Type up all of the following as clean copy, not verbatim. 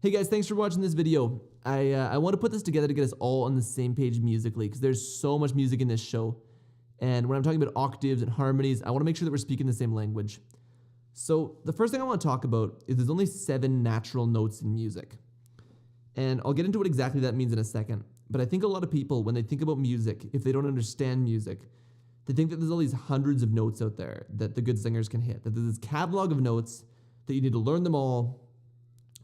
Hey guys, thanks for watching this video. I want to put this together to get us all on the same page musically because there's so much music in this show. And when I'm talking about octaves and harmonies, I want to make sure that we're speaking the same language. So the first thing I want to talk about is there's only 7 natural notes in music. And I'll get into what exactly that means in a second. But I think a lot of people, when they think about music, if they don't understand music, they think that there's all these hundreds of notes out there that the good singers can hit. That there's this catalog of notes that you need to learn them all.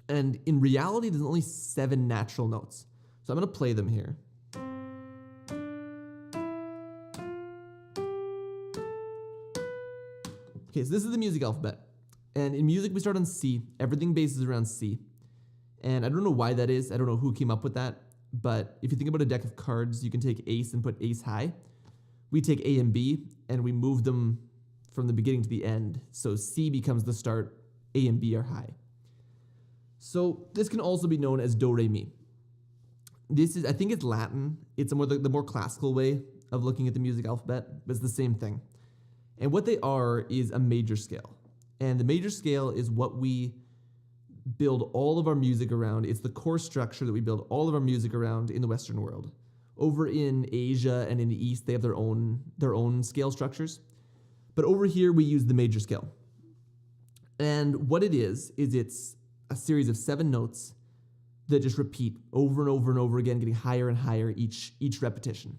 And in reality, there's only 7 natural notes. So I'm going to play them here. Okay, so this is the music alphabet. And in music, we start on C. Everything bases around C. And I don't know why that is. I don't know who came up with that. But if you think about a deck of cards, you can take ace and put ace high. We take A and B, and we move them from the beginning to the end. So C becomes the start, A and B are high. So this can also be known as do, re, mi. This is, I think it's Latin. It's the more classical way of looking at the music alphabet, but it's the same thing. And what they are is a major scale. And the major scale is what we build all of our music around. It's the core structure that we build all of our music around in the Western world. Over in Asia and in the East, they have their own scale structures. But over here, we use the major scale. And what it is it's a series of 7 notes that just repeat over and over and over again, getting higher and higher each repetition.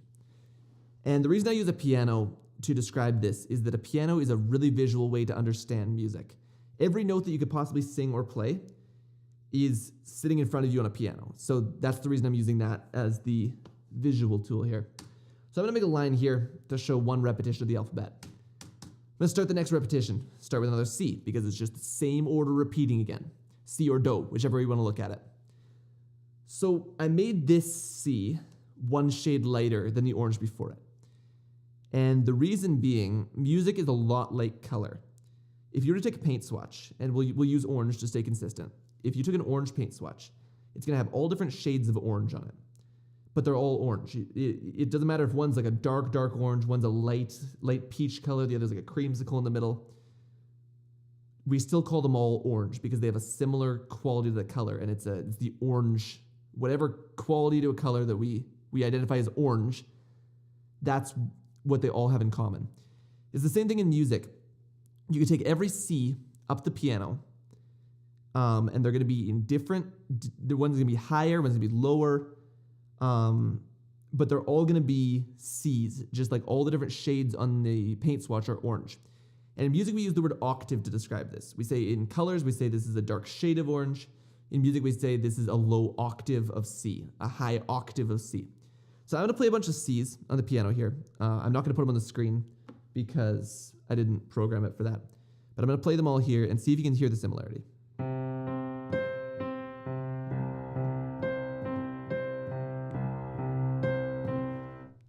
And the reason I use a piano to describe this is that a piano is a really visual way to understand music. Every note that you could possibly sing or play is sitting in front of you on a piano. So that's the reason I'm using that as the visual tool here. So I'm going to make a line here to show 1 repetition of the alphabet. Let's start the next repetition. Start with another C because it's just the same order repeating again. C or do, whichever way you want to look at it. So I made this C 1 shade lighter than the orange before it. And the reason being, music is a lot like color. If you were to take a paint swatch, and we'll use orange to stay consistent. If you took an orange paint swatch, it's going to have all different shades of orange on it. But they're all orange. It doesn't matter if one's like a dark orange, one's a light peach color, the other's like a creamsicle in the middle. We still call them all orange because they have a similar quality to the color, and it's the orange, whatever quality to a color that we identify as orange, that's what they all have in common. It's the same thing in music. You can take every C up the piano, and they're going to be in different, one's going to be higher, one's going to be lower, but they're all going to be Cs, just like all the different shades on the paint swatch are orange. And in music, we use the word octave to describe this. We say in colors, we say this is a dark shade of orange. In music, we say this is a low octave of C, a high octave of C. So I'm going to play a bunch of Cs on the piano here. I'm not going to put them on the screen because I didn't program it for that. But I'm going to play them all here and see if you can hear the similarity.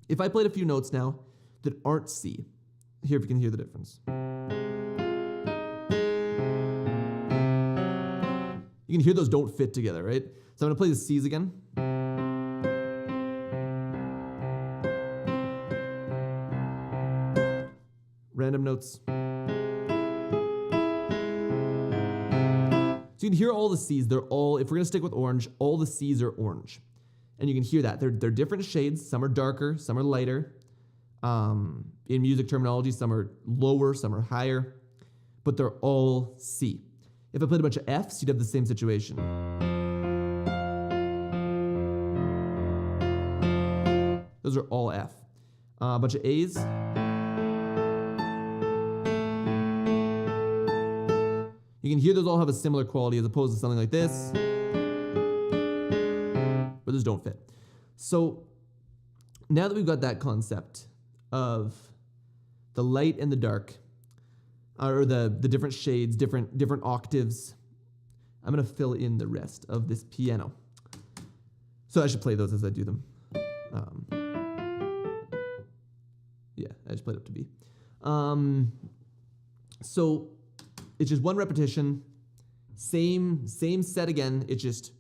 If I played a few notes now that aren't C, here if you can hear the difference. You can hear those don't fit together, right? So I'm going to play the Cs again. Random notes. So you can hear all the Cs. They're all, if we're going to stick with orange, all the Cs are orange. And you can hear that. They're different shades. Some are darker, some are lighter. In music terminology, some are lower, some are higher. But they're all C. If I played a bunch of Fs, you'd have the same situation. Those are all F. A bunch of As. You can hear those all have a similar quality as opposed to something like this, where those don't fit. So now that we've got that concept of the light and the dark, or the different shades, different octaves, I'm going to fill in the rest of this piano. So I should play those as I do them. Yeah, I just played up to B. So it's just 1 repetition, same set again. It's just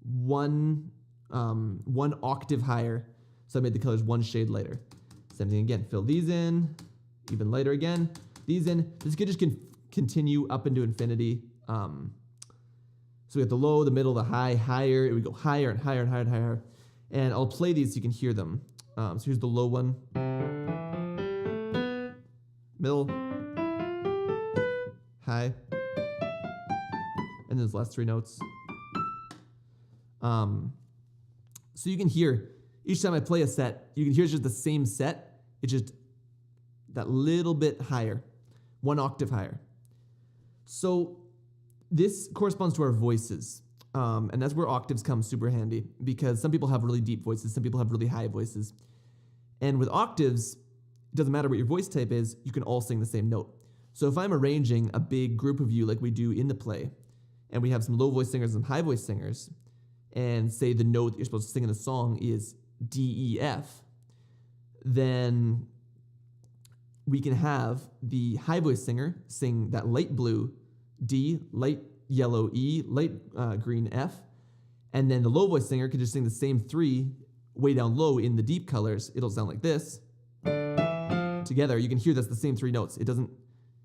one octave higher. So I made the colors 1 shade lighter. Same thing again. Fill these in, even lighter again. These in. This could just continue up into infinity. So we have the low, the middle, the high, higher. We go higher and higher and higher and higher. And I'll play these so you can hear them. So here's the low one. Middle. High. And there's the last three notes. So you can hear, each time I play a set, you can hear it's just the same set. It's just that little bit higher, 1 octave higher. So this corresponds to our voices. And that's where octaves come super handy, because some people have really deep voices, some people have really high voices. And with octaves, it doesn't matter what your voice type is, you can all sing the same note. So if I'm arranging a big group of you like we do in the play, and we have some low voice singers and some high voice singers, and say the note that you're supposed to sing in the song is D, E, F, then we can have the high voice singer sing that light blue D, light yellow E, light green F, and then the low voice singer could just sing the same 3 way down low in the deep colors. It'll sound like this. Together, you can hear that's the same 3 notes. It doesn't,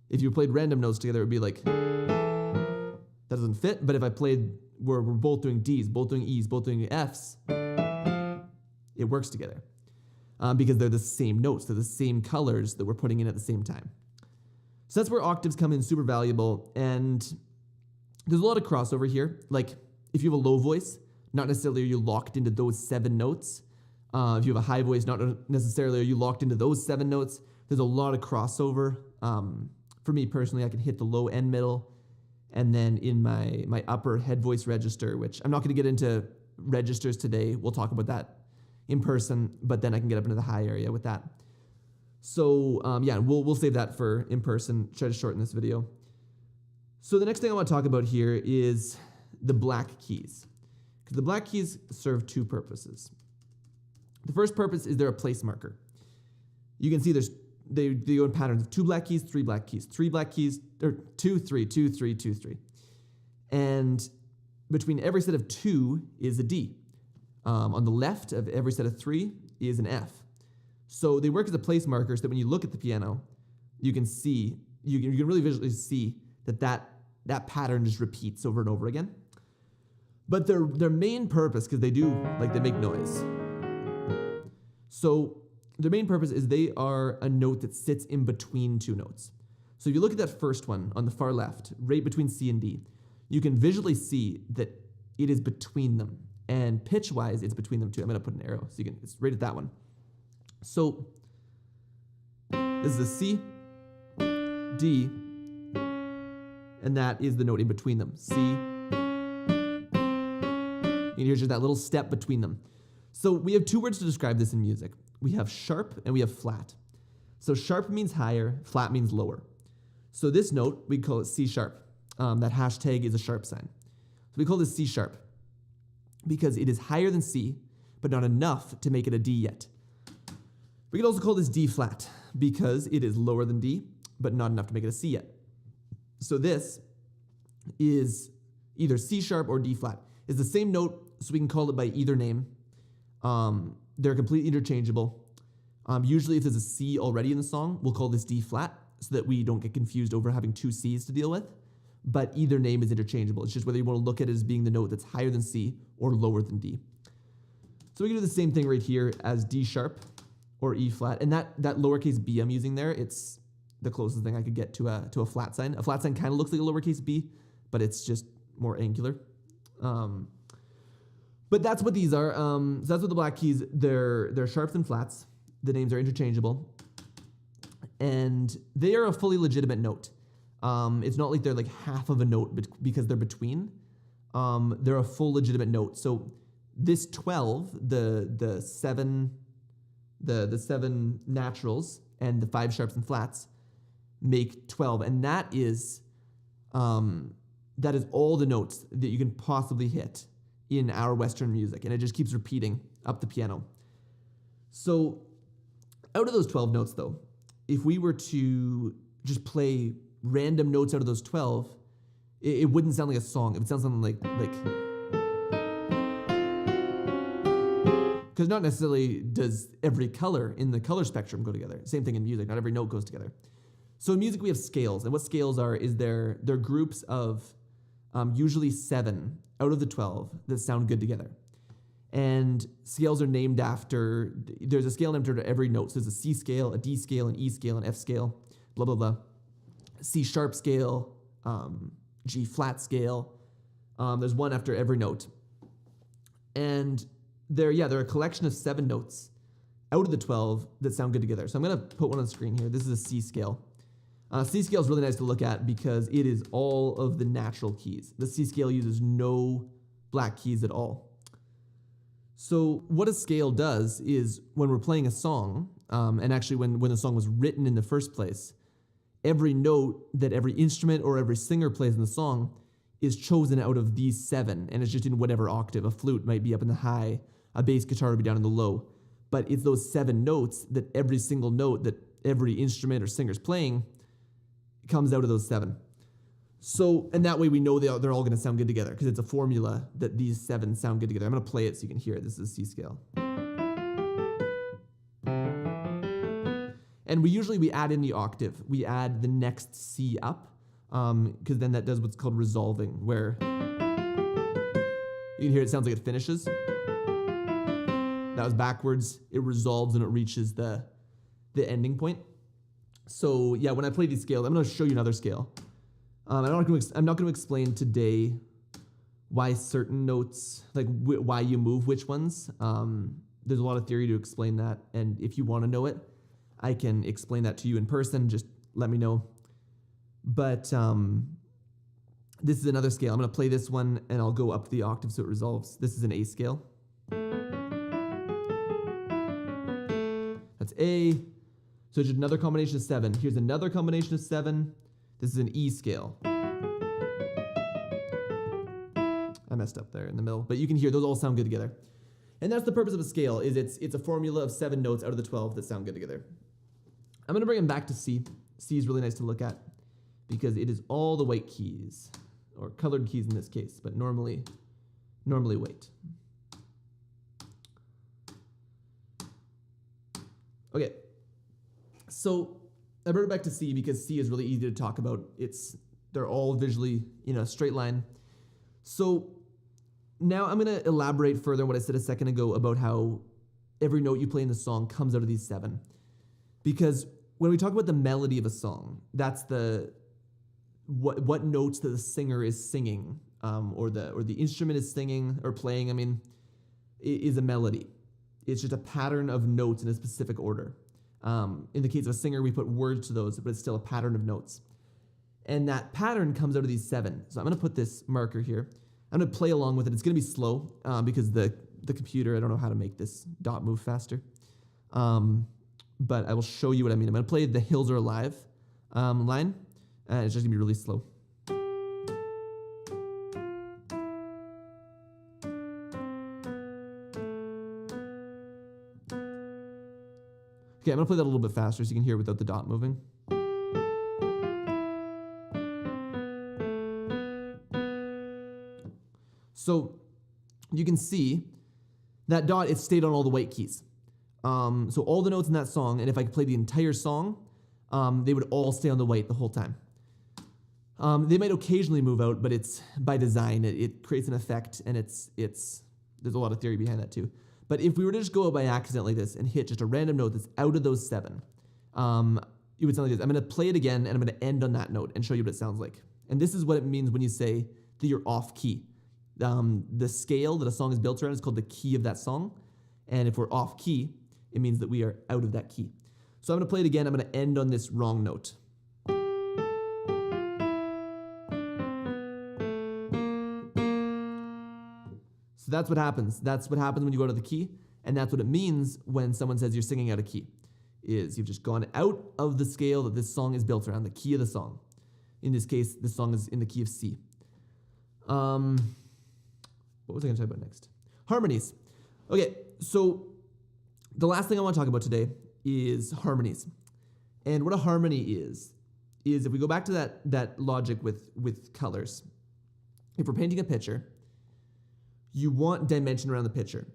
if you played random notes together, it would be like, that doesn't fit. But if I played where we're both doing Ds, both doing Es, both doing Fs, it works together. Because they're the same notes, they're the same colors that we're putting in at the same time. So that's where octaves come in super valuable. And there's a lot of crossover here. Like if you have a low voice, not necessarily are you locked into those 7 notes. If you have a high voice, not necessarily are you locked into those 7 notes. There's a lot of crossover. For me personally, I can hit the low and middle. And then in my upper head voice register, which I'm not going to get into registers today. We'll talk about that in person, but then I can get up into the high area with that. So yeah, we'll save that for in person, try to shorten this video. So the next thing I want to talk about here is the black keys. Because the black keys serve 2 purposes. The first purpose is they're a place marker. You can see they go in patterns of 2 black keys, 3 black keys, 3 black keys, or 2, 3, 2, 3, 2, 3. And between every set of 2 is a D. On the left of every set of 3 is an F. So they work as a place marker so that when you look at the piano, you can see, you can really visually see that pattern just repeats over and over again. But their main purpose, because they make noise. So their main purpose is they are a note that sits in between 2 notes. So if you look at that first one on the far left, right between C and D, you can visually see that it is between them. And pitch-wise, it's between them too. I'm going to put an arrow so you can, it's right at that one. So this is a C, D, and that is the note in between them. C, and here's just that little step between them. So we have 2 words to describe this in music. We have sharp and we have flat. So sharp means higher, flat means lower. So this note, we call it C sharp. That hashtag is a sharp sign. So we call this C sharp because it is higher than C, but not enough to make it a D yet. We can also call this D flat because it is lower than D, but not enough to make it a C yet. So this is either C sharp or D flat. It's the same note, so we can call it by either name. They're completely interchangeable. Usually if there's a C already in the song, we'll call this D flat so that we don't get confused over having 2 C's to deal with. But either name is interchangeable. It's just whether you want to look at it as being the note that's higher than C or lower than D. So we can do the same thing right here as D sharp or E flat. And that lowercase b I'm using there, it's the closest thing I could get to a flat sign. A flat sign kind of looks like a lowercase b, but it's just more angular. But that's what these are. So that's what the black keys, they're sharps and flats. The names are interchangeable. And they are a fully legitimate note. It's not like they're like half of a note because they're between. They're a full legitimate note. So this 12, the 7 naturals and the 5 sharps and flats make 12. And that is all the notes that you can possibly hit in our Western music. And it just keeps repeating up the piano. So out of those 12 notes though, if we were to just play random notes out of those 12, it wouldn't sound like a song. It would sound something like because not necessarily does every color in the color spectrum go together. Same thing in music. Not every note goes together. So in music we have scales, and what scales are is they're groups of usually 7 out of the 12 that sound good together. And scales are named after, there's a scale named after every note. So there's a C scale, a D scale, an E scale, an F scale, blah, blah, blah. C sharp scale, G flat scale. There's one after every note. And they're a collection of 7 notes out of the 12 that sound good together. So I'm going to put one on the screen here. This is a C scale. C scale is really nice to look at because it is all of the natural keys. The C scale uses no black keys at all. So what a scale does is when we're playing a song, and actually when the song was written in the first place, every note that every instrument or every singer plays in the song is chosen out of these 7, and it's just in whatever octave. A flute might be up in the high, a bass guitar would be down in the low, but it's those 7 notes that every single note that every instrument or singer is playing comes out of those 7. So, and that way we know they're all going to sound good together because it's a formula that these 7 sound good together. I'm going to play it so you can hear it. This is C scale. And we add in the octave. We add the next C up because then that does what's called resolving, where you can hear it sounds like it finishes. That was backwards. It resolves and it reaches the ending point. So yeah, when I play these scales, I'm going to show you another scale. I'm not going to explain today why certain notes, like why you move which ones. There's a lot of theory to explain that, and if you want to know it, I can explain that to you in person. Just let me know. But this is another scale. I'm going to play this one, and I'll go up the octave so it resolves. This is an A scale. That's A. So it's just another combination of 7. Here's another combination of 7. This is an E scale. I messed up there in the middle, but you can hear those all sound good together. And that's the purpose of a scale, is it's a formula of 7 notes out of the 12 that sound good together. I'm going to bring them back to C. C is really nice to look at because it is all the white keys, or colored keys in this case, but normally white. Okay, so I brought it back to C because C is really easy to talk about. They're all visually in a straight line. So now I'm going to elaborate further on what I said a second ago about how every note you play in the song comes out of these 7. Because when we talk about the melody of a song, that's what notes that the singer is singing, or the instrument is singing or playing. I mean, is a melody. It's just a pattern of notes in a specific order. In the case of a singer, we put words to those, but it's still a pattern of notes. And that pattern comes out of these 7. So I'm going to put this marker here. I'm going to play along with it. It's going to be slow because the computer, I don't know how to make this dot move faster. But I will show you what I mean. I'm going to play the Hills Are Alive line. It's just going to be really slow. Okay, I'm going to play that a little bit faster so you can hear it without the dot moving. So you can see that dot, it stayed on all the white keys. So all the notes in that song, and if I could play the entire song, they would all stay on the white the whole time. They might occasionally move out, but it's by design. It creates an effect, and there's a lot of theory behind that too. But if we were to just go out by accident like this and hit just a random note that's out of those 7, it would sound like this. I'm going to play it again, and I'm going to end on that note and show you what it sounds like. And this is what it means when you say that you're off key. The scale that a song is built around is called the key of that song. And if we're off key, it means that we are out of that key. So I'm going to play it again. I'm going to end on this wrong note. So that's what happens. That's what happens when you go out of the key. And that's what it means when someone says you're singing out of key, is you've just gone out of the scale that this song is built around, the key of the song. In this case, the song is in the key of C. What was I going to talk about next? Harmonies. Okay, so the last thing I want to talk about today is harmonies. And what a harmony is if we go back to that logic with colors, if we're painting a picture, you want dimension around the picture.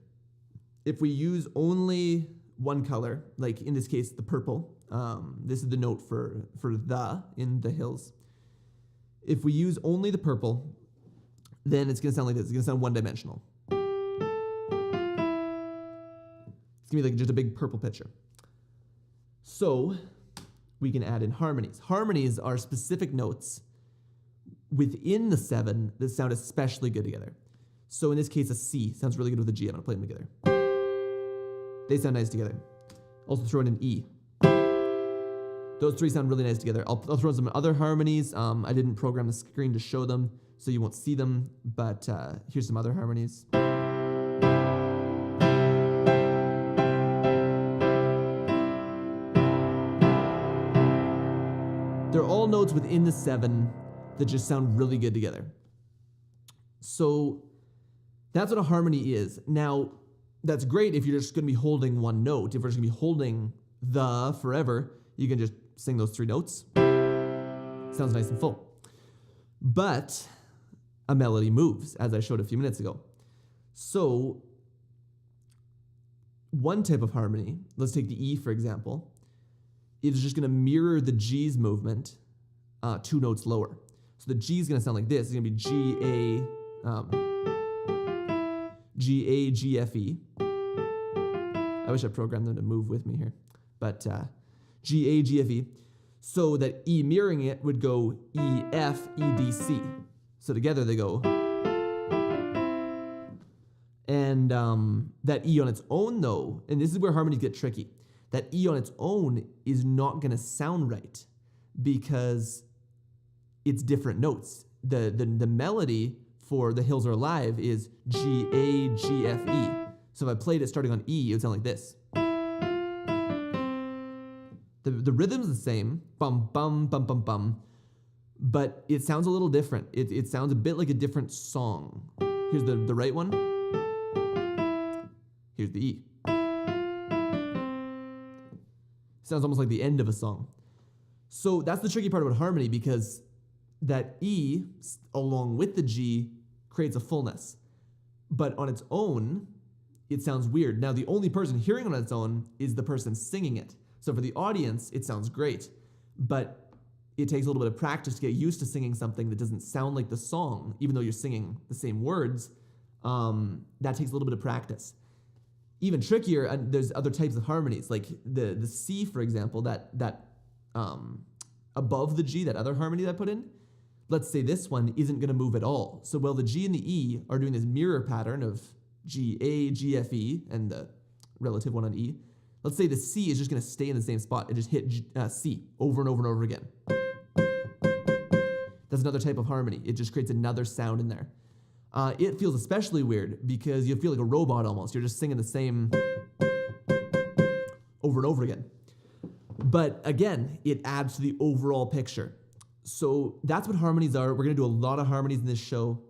If we use only one color, like in this case, the purple, this is the note for the in the hills. If we use only the purple, then it's going to sound like this. It's going to sound one-dimensional. It's going to be like just a big purple picture. So we can add in harmonies. Harmonies are specific notes within the 7 that sound especially good together. So in this case, a C sounds really good with a G. I'm going to play them together. They sound nice together. Also throw in an E. Those 3 sound really nice together. I'll throw in some other harmonies. I didn't program the screen to show them, so you won't see them, but here's some other harmonies. They're all notes within the 7 that just sound really good together. So that's what a harmony is. Now, that's great if you're just going to be holding one note. If we're just going to be holding the forever, you can just sing those 3 notes. Sounds nice and full. But a melody moves, as I showed a few minutes ago. So one type of harmony, let's take the E for example, is just going to mirror the G's movement 2 notes lower. So the G is going to sound like this. It's going to be G, A, G, F, E. I wish I programmed them to move with me here. But G, A, G, F, E. So that E mirroring it would go E, F, E, D, C. So together they go. And that E on its own though, and this is where harmonies get tricky, that E on its own is not going to sound right because it's different notes. The melody for The Hills Are Alive is G, A, G, F, E. So if I played it starting on E, it would sound like this. The rhythm's the same, bum, bum, bum, bum, bum, but it sounds a little different. It sounds a bit like a different song. Here's the right one. Here's the E. Sounds almost like the end of a song. So that's the tricky part about harmony, because that E, along with the G, creates a fullness. But on its own, it sounds weird. Now, the only person hearing it on its own is the person singing it. So for the audience, it sounds great. But it takes a little bit of practice to get used to singing something that doesn't sound like the song, even though you're singing the same words. That takes a little bit of practice. Even trickier, there's other types of harmonies, like the C, for example, that above the G, that other harmony that I put in. Let's say this one isn't going to move at all. So while the G and the E are doing this mirror pattern of G, A, G, F, E, and the relative one on E, let's say the C is just going to stay in the same spot and just hit C over and over and over again. That's another type of harmony. It just creates another sound in there. It feels especially weird because you feel like a robot almost. You're just singing the same over and over again. But again, it adds to the overall picture. So that's what harmonies are. We're going to do a lot of harmonies in this show.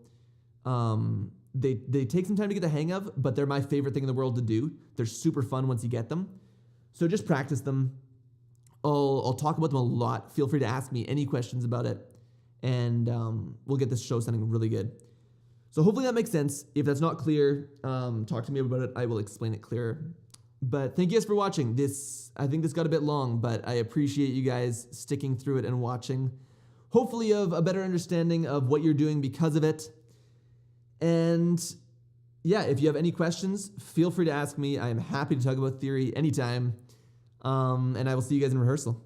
They take some time to get the hang of, but they're my favorite thing in the world to do. They're super fun once you get them. So just practice them. I'll talk about them a lot. Feel free to ask me any questions about it, and we'll get this show sounding really good. So hopefully that makes sense. If that's not clear, talk to me about it. I will explain it clearer. But thank you guys for watching. I think this got a bit long, but I appreciate you guys sticking through it and watching. Hopefully you have a better understanding of what you're doing because of it. And yeah, if you have any questions, feel free to ask me. I am happy to talk about theory anytime. And I will see you guys in rehearsal.